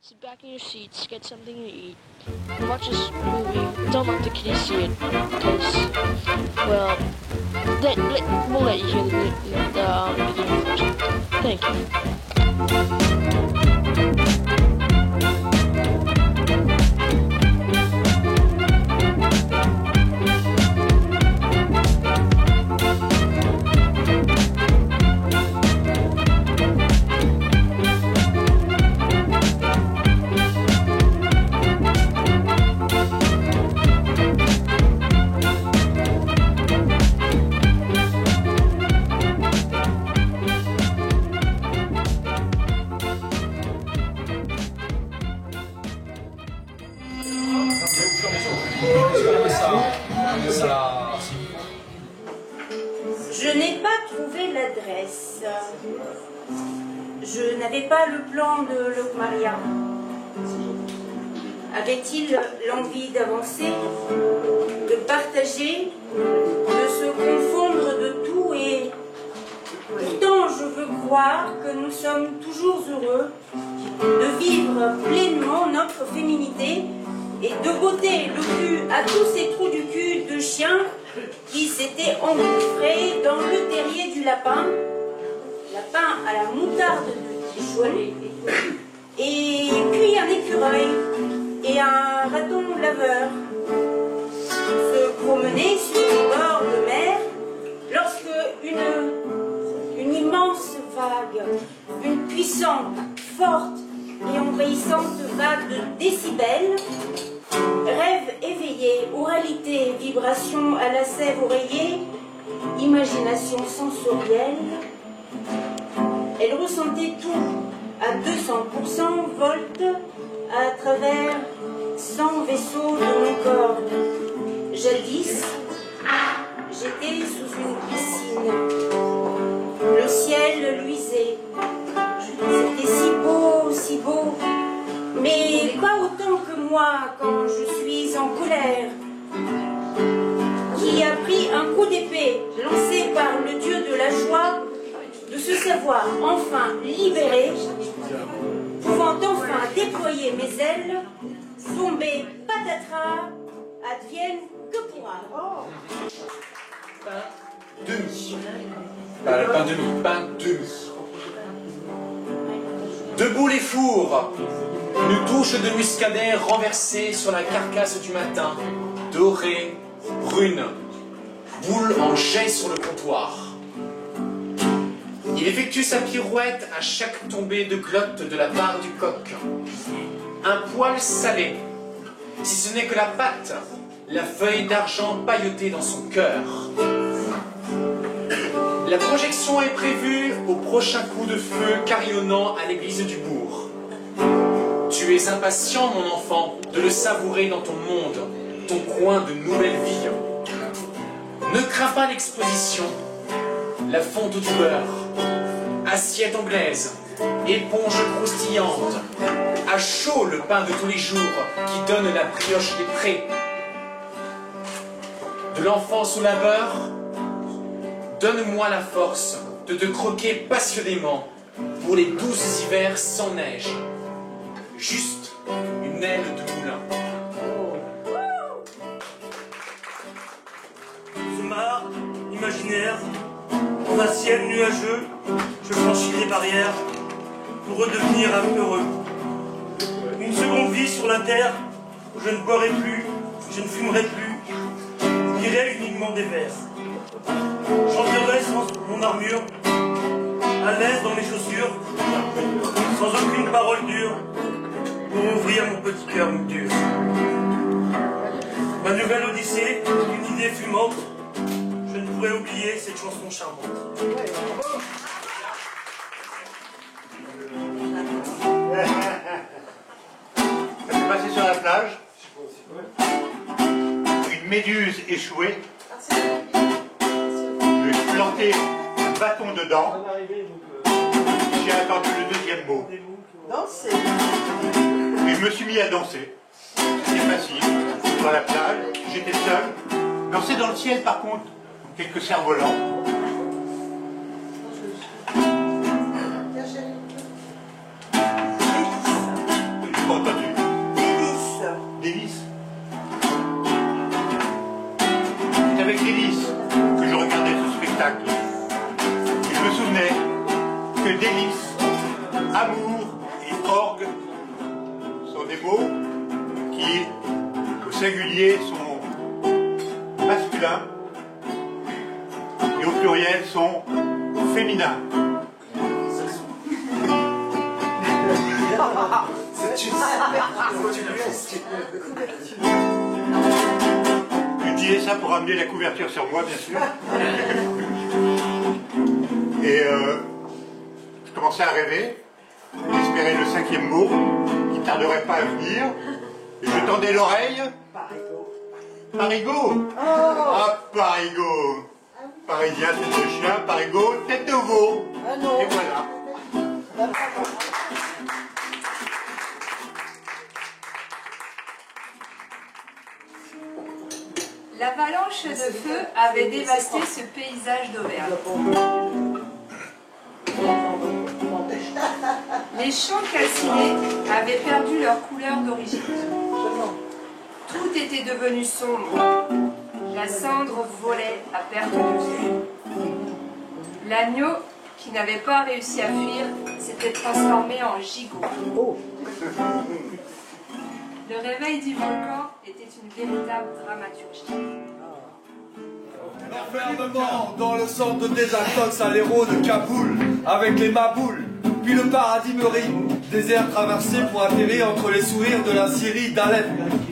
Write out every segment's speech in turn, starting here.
Sit back in your seats, get something to eat, watch this movie. Don't let the kids see it, because, well, we'll let you hear the beginning first. Thank you. Je n'ai pas trouvé l'adresse. Je n'avais pas le plan de Locmaria. Avait-il l'envie d'avancer, de partager, de se confondre de tout et pourtant je veux croire que nous sommes toujours heureux de vivre pleinement notre féminité et de botter le cul à tous ces trous du cul de chiens qui s'étaient engouffrés dans le terrier du lapin à la moutarde de Dijon, et puis un écureuil et un raton laveur se promenaient sur les bords de mer lorsque une immense vague, une puissante, forte et envahissante vague de décibels, rêve éveillé, oralité, vibration à la sève oreiller, imagination sensorielle, elle ressentait tout à 200% volte à travers 100 vaisseaux de mon corps. Jadis, j'étais sous une piscine. Le ciel luisait. C'était si beau, mais pas autant que moi quand je suis en colère, qui a pris un coup d'épée lancé par le dieu de la joie, de se savoir enfin libéré, pouvant enfin déployer mes ailes, tomber patatras, advienne que pourra. Pain demi. Pas le pain demi, pain demi. Debout les fours, une touche de muscadet renversée sur la carcasse du matin, dorée, brune, boule en jet sur le comptoir. Il effectue sa pirouette à chaque tombée de glotte de la part du coq. Un poil salé, si ce n'est que la pâte, la feuille d'argent pailletée dans son cœur. La projection est prévue au prochain coup de feu carillonnant à l'église du bourg. Tu es impatient, mon enfant, de le savourer dans ton monde, ton coin de nouvelle vie. Ne crains pas l'exposition, la fonte du beurre, assiette anglaise, éponge croustillante, à chaud le pain de tous les jours qui donne la brioche des prés. De l'enfance au labeur, donne-moi la force de te croquer passionnément pour les douces hivers sans neige. Juste une aile de moulin. Ce mar imaginaire, dans un ciel nuageux, je franchis les barrières pour redevenir heureux. Une seconde vie sur la terre où je ne boirai plus, je ne fumerai plus, je lirai uniquement des vers. J'entrerai sans mon armure, à l'aise dans mes chaussures, sans aucune parole dure, pour ouvrir mon petit cœur dur. Ma nouvelle odyssée, une idée fumante, je ne pourrais oublier cette chanson charmante. Ça s'est passé sur la plage. Une méduse échouée. Je lui ai planté un bâton dedans. J'ai attendu le deuxième mot. Danser. Et je me suis mis à danser. C'est facile. Sur la plage, j'étais seul. Danser dans le ciel, par contre, quelques cerfs-volants. pas entendu. Délices. Délices. C'est avec délices que je regardais ce spectacle. Et je me souvenais que délices, amour et orgue sont des mots qui, au singulier, sont masculins et au pluriel sont féminins. J'utilisais ça pour amener la couverture sur moi, bien sûr. Et je commençais à rêver, j'espérais le 5e mot, qui tarderait pas à venir, et je tendais l'oreille. Parigot. Ah, Parigot. Parisien, tête de chien, Parigot, tête de veau. Et voilà. L'avalanche de feu avait dévasté ce paysage d'Auvergne. Les champs calcinés avaient perdu leur couleur d'origine. Tout était devenu sombre. La cendre volait à perte de vue. L'agneau, qui n'avait pas réussi à fuir, s'était transformé en gigot. Le réveil du volcan était une véritable dramaturgie. L'enfermement dans le centre de désintox à l'héros de Kaboul, avec les maboules, puis le paradis meuri, désert traversé pour atterrir entre les sourires de la Syrie d'Alep,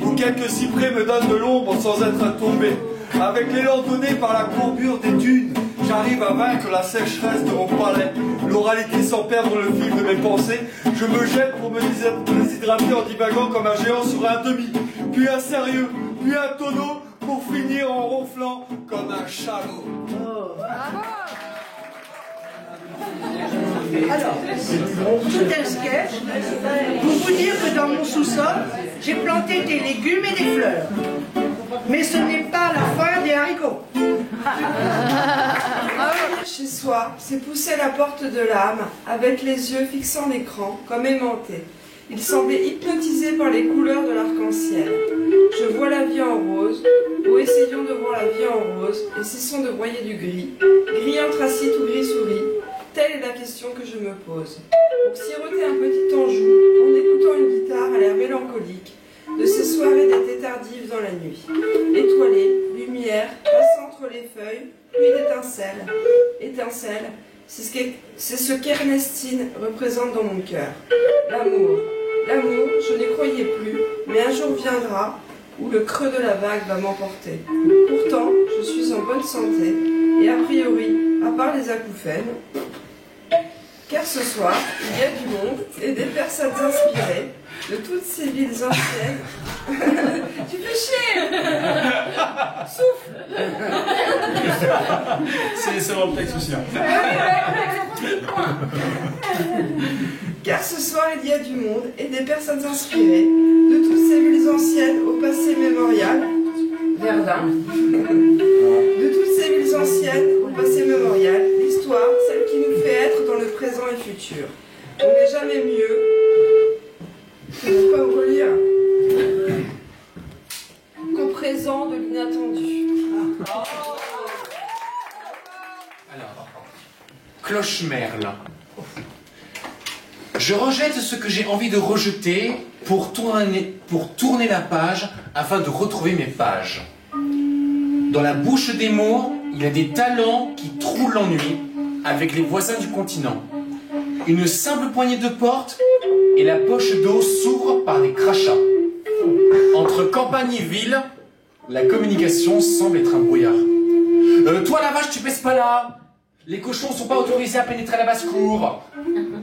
où quelques cyprès me donnent de l'ombre sans être tombé. Avec l'élan donné par la courbure des dunes, j'arrive à vaincre la sécheresse de mon palais. L'oralité sans perdre le fil de mes pensées, je me jette pour me déshydrater en divaguant comme un géant sur un demi, puis un sérieux, puis un tonneau, pour finir en ronflant comme un chalot. Alors, tout un sketch pour vous dire que dans mon sous-sol, j'ai planté des légumes et des fleurs. Mais ce n'est pas la fin des haricots. Chez soi, c'est pousser la porte de l'âme, avec les yeux fixant l'écran, comme aimanté. Il semblait hypnotisé par les couleurs de l'arc-en-ciel. Je vois la vie en rose, ou essayons de voir la vie en rose, et cessons de broyer du gris, gris anthracite ou gris souris, telle est la question que je me pose. Pour siroter un petit Anjou, en écoutant une guitare à l'air mélancolique, de ces soirées d'été tardives dans la nuit. Étoilée, lumière, passant entre les feuilles, pluie d'étincelles. Étincelles, c'est ce qu'Ernestine représente dans mon cœur. L'amour. L'amour, je n'y croyais plus, mais un jour viendra où le creux de la vague va m'emporter. Pourtant, je suis en bonne santé, et a priori, à part les acouphènes, car ce soir, il y a du monde et des personnes inspirées de toutes ces villes anciennes. Tu fais chier. Souffle. C'est mon texte aussi. Car ce soir, il y a du monde et des personnes inspirées de toutes ces villes anciennes au passé mémorial. Verdun. De toutes ces villes anciennes au passé mémorial, l'histoire, celle qui nous fait être dans le présent et futur. On n'est jamais mieux. Je ne peux pas vous relire. Qu'au présent de l'inattendu. Alors, Cloche-Merle. Je rejette ce que j'ai envie de rejeter pour tourner la page afin de retrouver mes pages. Dans la bouche des mots, il y a des talents qui trouent l'ennui avec les voisins du continent. Une simple poignée de porte et la poche d'eau s'ouvre par des crachats. Entre campagne et ville, la communication semble être un brouillard. Toi la vache, tu pèses pas là. Les cochons sont pas autorisés à pénétrer la basse-cour.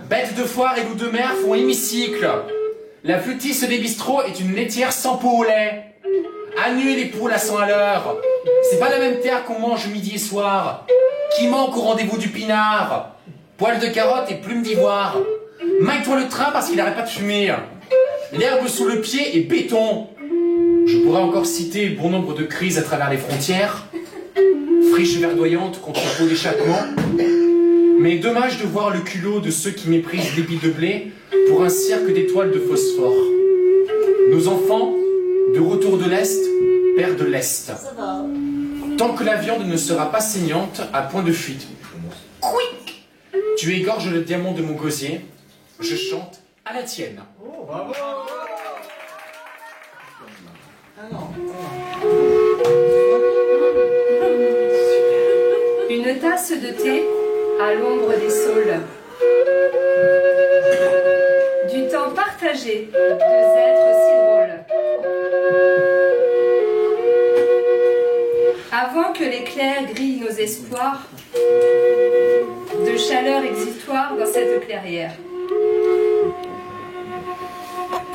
Bêtes de foire et loups de mer font hémicycle. La flûtiste des bistrots est une laitière sans pot au lait. Annuez les poules à 100 à l'heure. C'est pas la même terre qu'on mange midi et soir. Qui manque au rendez-vous du pinard? Poils de carotte et plumes d'ivoire. Maille-toi le train parce qu'il n'arrête pas de fumer. L'herbe sous le pied est béton. Je pourrais encore citer bon nombre de crises à travers les frontières. Friche verdoyante contre pot d'échappement. Mais dommage de voir le culot de ceux qui méprisent les billes de blé pour un cirque d'étoiles de phosphore. Nos enfants, de retour de l'Est, perdent l'Est. Tant que la viande ne sera pas saignante, à point de fuite. Quick! Tu égorges le diamant de mon gosier, je chante à la tienne. Oh, bravo! Une tasse de thé à l'ombre des saules. Du temps partagé, deux êtres si drôles. Avant que l'éclair grille nos espoirs, de chaleur exutoire dans cette clairière.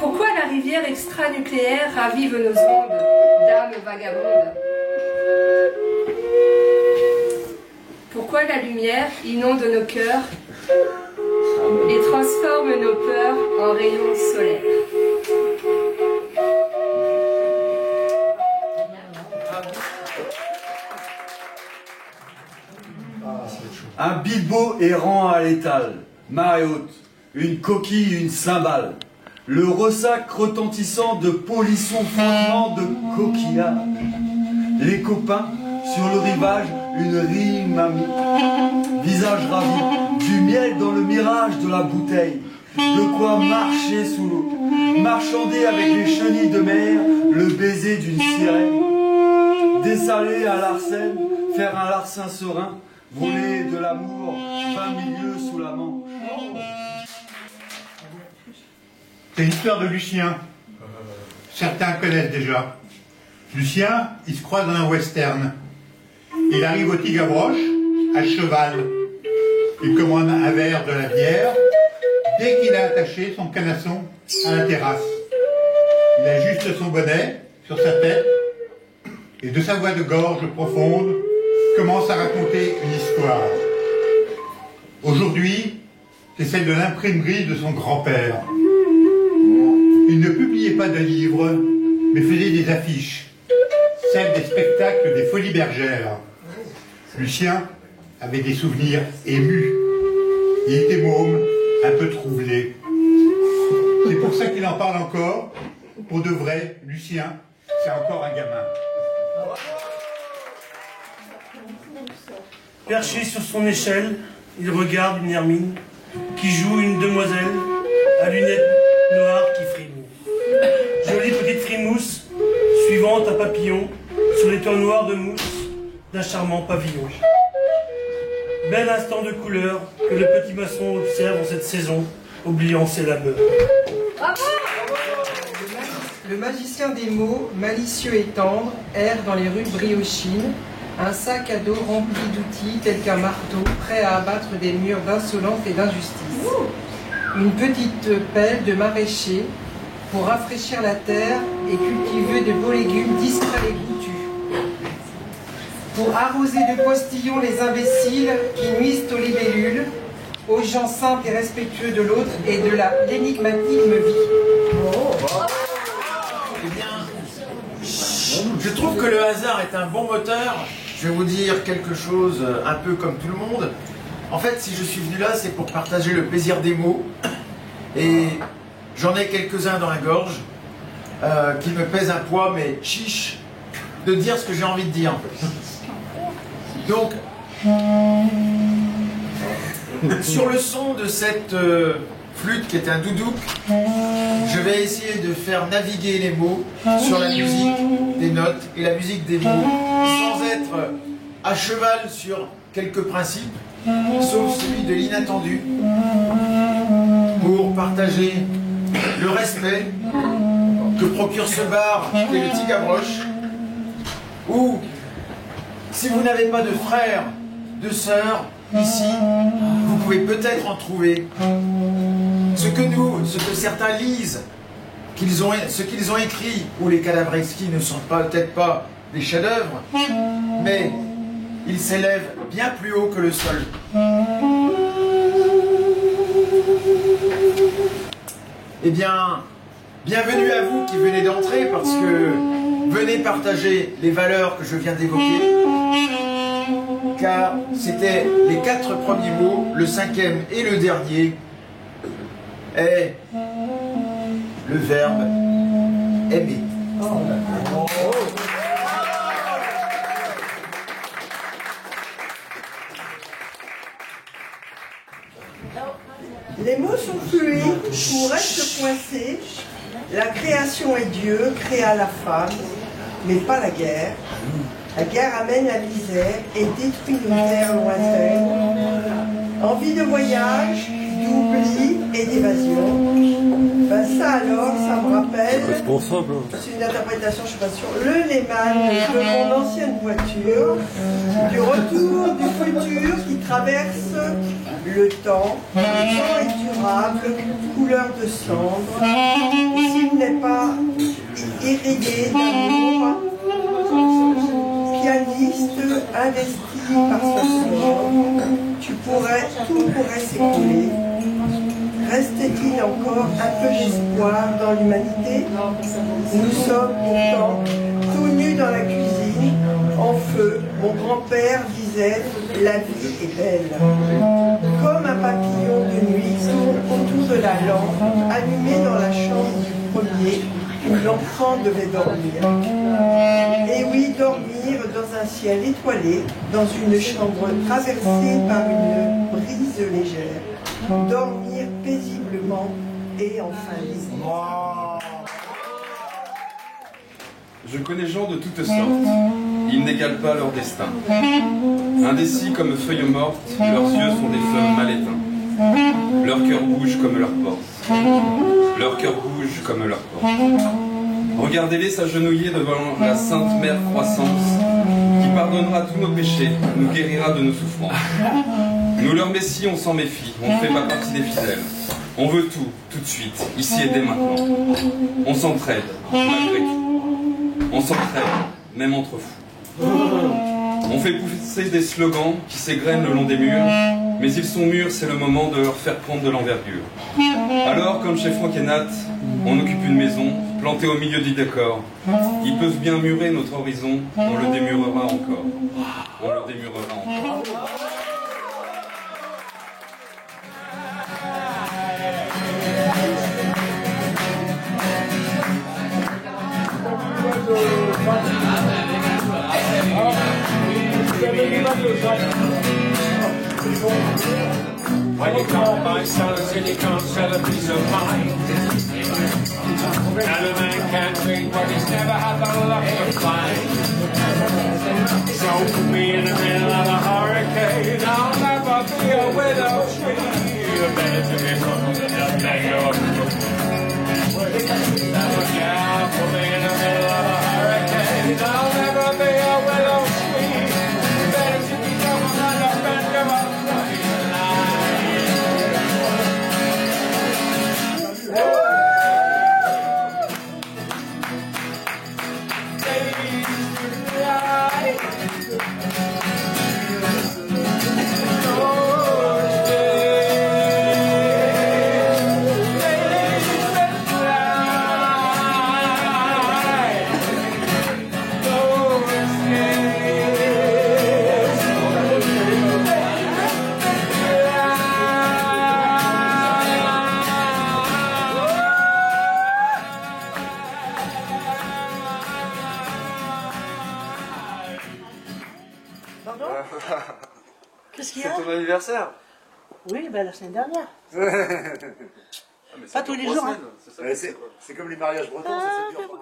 Pourquoi la rivière extranucléaire ravive nos ondes, d'âmes vagabondes? Pourquoi la lumière inonde nos cœurs et transforme nos peurs en rayons solaires? Un bilbo errant à l'étal, marée haute, une coquille, une cymbale, le ressac retentissant de polissons fondements de coquillages. Les copains, sur le rivage, une rime amie, visage ravi, du miel dans le mirage de la bouteille, de quoi marcher sous l'eau, marchander avec les chenilles de mer, le baiser d'une sirène, dessaler à l'arsène, faire un larcin serein, voler de l'amour, 20 milieux sous la Manche. C'est l'histoire de Lucien. Certains connaissent déjà. Lucien, il se croise dans un western. Il arrive au Tigre à broche, à cheval. Il commande un verre de la bière dès qu'il a attaché son canasson à la terrasse. Il ajuste son bonnet sur sa tête et de sa voix de gorge profonde commence à raconter une histoire. Aujourd'hui, c'est celle de l'imprimerie de son grand-père. Il ne publiait pas de livres, mais faisait des affiches, celles des spectacles des Folies Bergères. Lucien avait des souvenirs émus. Il était môme, un peu troublé. C'est pour ça qu'il en parle encore. Pour de vrai, Lucien, c'est encore un gamin. Perché sur son échelle, il regarde une hermine qui joue une demoiselle à lunettes noires qui frimousse. Jolie petite frimousse, suivante un papillon sur les toits noirs de mousse d'un charmant pavillon. Bel instant de couleur que le petit maçon observe en cette saison, oubliant ses labeurs. Le magicien des mots, malicieux et tendre, erre dans les rues de Briochine, un sac à dos rempli d'outils tels qu'un marteau, prêt à abattre des murs d'insolence et d'injustice. Une petite pelle de maraîcher pour rafraîchir la terre et cultiver de beaux légumes discrets et goûtus. Pour arroser de postillons les imbéciles qui nuisent aux libellules, aux gens simples et respectueux de l'autre et de l'énigmatique vie. Eh bien, je trouve que le hasard est un bon moteur. Je vais vous dire quelque chose un peu comme tout le monde. En fait, si je suis venu là, c'est pour partager le plaisir des mots. Et j'en ai quelques-uns dans la gorge qui me pèsent un poids, mais chiche, de dire ce que j'ai envie de dire. Donc, sur le son de cette flûte qui est un doudouk, je vais essayer de faire naviguer les mots sur la musique des notes et la musique des mots, sans être à cheval sur quelques principes, sauf celui de l'inattendu, pour partager le respect que procure ce bar qui est le Tigre à broche, où, si vous n'avez pas de frères, de sœurs, ici, vous pouvez peut-être en trouver. Ce que certains lisent, ce qu'ils ont écrit, ou les cadavres exquis ne sont peut-être pas des chefs-d'œuvre, mais ils s'élèvent bien plus haut que le sol. Eh bien, bienvenue à vous qui venez d'entrer, parce que venez partager les valeurs que je viens d'évoquer, car c'était les 4 premiers mots, le 5e et le dernier est le verbe aimer. Les mots sont fluides ou restent coincés. La création est Dieu, créa la femme, mais pas la guerre. La guerre amène la misère et détruit nos terres lointaines. Envie de voyage, d'oubli et d'évasion. Ben ça alors, ça me rappelle, c'est une interprétation, je suis pas sûre, le Lehman de mon ancienne voiture, du retour du futur qui traverse le temps. Le temps est durable, couleur de cendre. S'il n'est pas irrigué d'amour, pianiste investi par ce son, tout pourrait s'écouler. Reste-t-il encore un peu d'espoir dans l'humanité? Nous sommes pourtant tout nus dans la cuisine, en feu. Mon grand-père disait « La vie est belle ». Comme un papillon de nuit tourne autour de la lampe, allumée dans la chambre du premier, où l'enfant devait dormir. Et oui, dormir dans un ciel étoilé, dans une chambre traversée par une brise légère. Dormir paisiblement et enfin libre. Je connais gens de toutes sortes. Ils n'égalent pas leur destin. Indécis comme feuilles mortes, leurs yeux sont des feux mal éteints. Leur cœur bouge comme leur porte. Leur cœur bouge comme leur porte. Regardez-les s'agenouiller devant la Sainte Mère Croissance, qui pardonnera tous nos péchés, nous guérira de nos souffrances. Nous, leur Messie, on s'en méfie, on ne fait pas partie des fidèles. On veut tout de suite, ici et dès maintenant. On s'entraide, malgré tout. On s'entraide, même entre fous. On fait pousser des slogans qui s'égrènent le long des murs, mais ils sont mûrs, c'est le moment de leur faire prendre de l'envergure. Alors, comme chez Franck et Nat, on occupe une maison, plantée au milieu du décor. Ils peuvent bien murer notre horizon, on le démurera encore. On le démurera encore. When you can't buy solace and you can't sell a peace of mind, and a man can't drink what he's never had the luck to find. So me in the middle of a hurricane, I'll never be a widow tree. You better to be from the bag yeah, put me in the middle of a hurricane, I'll never be a willow tree. You better to be from the bag of Qu'est-ce qu'il y a? C'est ton anniversaire? Oui, ben la semaine dernière. Ah, pas tous les jours. Hein. C'est comme les mariages bretons, ça dure.